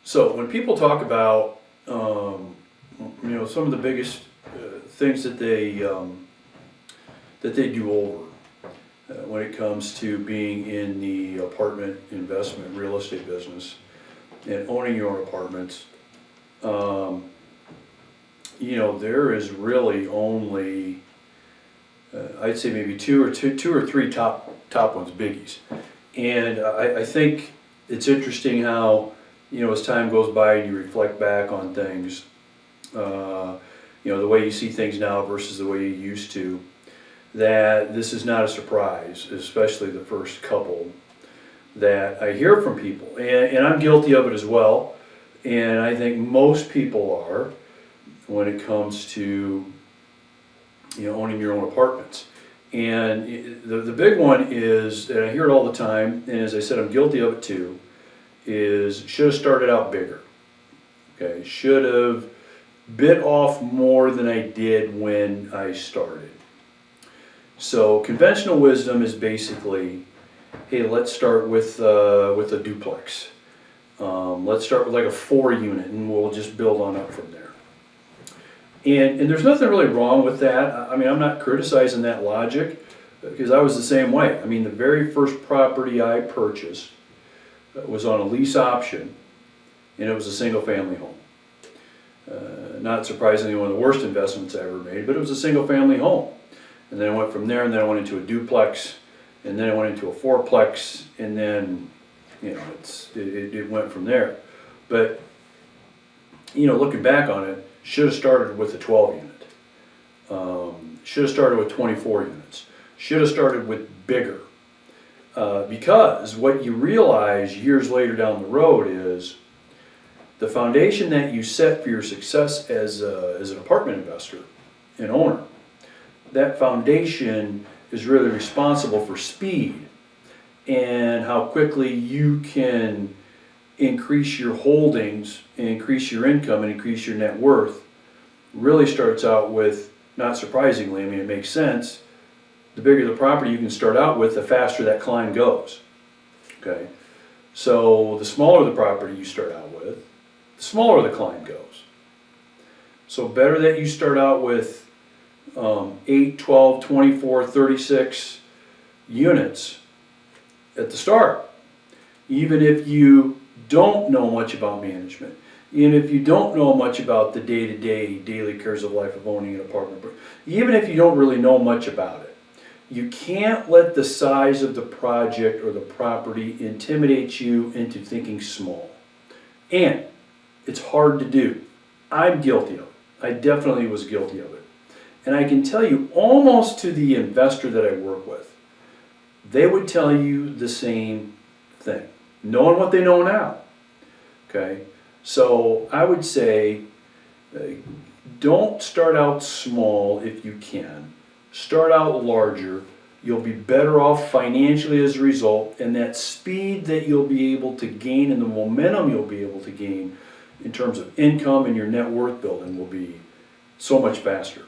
So when people talk about, some of the biggest things that they do over when it comes to being in the apartment investment real estate business and owning your own apartments, there is really only, I'd say maybe two or three top ones, biggies. And I think it's interesting how, as time goes by and you reflect back on things, the way you see things now versus the way you used to, that this is not a surprise, especially the first couple, that I hear from people. And I'm guilty of it as well. And I think most people are when it comes to, owning your own apartments. And the big one is, and I hear it all the time, and as I said, I'm guilty of it too, is should have started out bigger. Okay, should have bit off more than I did when I started. So conventional wisdom is basically, hey, let's start with a duplex. Let's start with like a 4-unit, and we'll just build on up from there. And there's nothing really wrong with that. I mean, I'm not criticizing that logic, because I was the same way. I mean, the very first property I purchased was on a lease option, and it was a single-family home. Not surprisingly, one of the worst investments I ever made, but it was a single-family home. And then I went from there, and then I went into a duplex, and then I went into a fourplex, and then, it went from there. But, looking back on it, should have started with a 12-unit. Should have started with 24 units. Should have started with bigger. Because what you realize years later down the road is the foundation that you set for your success as an apartment investor and owner, that foundation is really responsible for speed and how quickly you can increase your holdings and increase your income and increase your net worth. Really starts out with, not surprisingly, I mean, it makes sense, the bigger the property you can start out with, the faster that climb goes. Okay, so the smaller the property you start out with, the smaller the climb goes. So better that you start out with 8, 12, 24, 36 units at the start, even if you don't know much about management, even if you don't know much about the day-to-day, daily cares of life of owning an apartment, even if you don't really know much about it, you can't let the size of the project or the property intimidate you into thinking small. And it's hard to do. I'm guilty of it. I definitely was guilty of it. And I can tell you, almost to the investor that I work with, they would tell you the same thing, knowing what they know now. Okay, so I would say don't start out small if you can. Start out larger. You'll be better off financially as a result, and that speed that you'll be able to gain and the momentum you'll be able to gain in terms of income and your net worth building will be so much faster.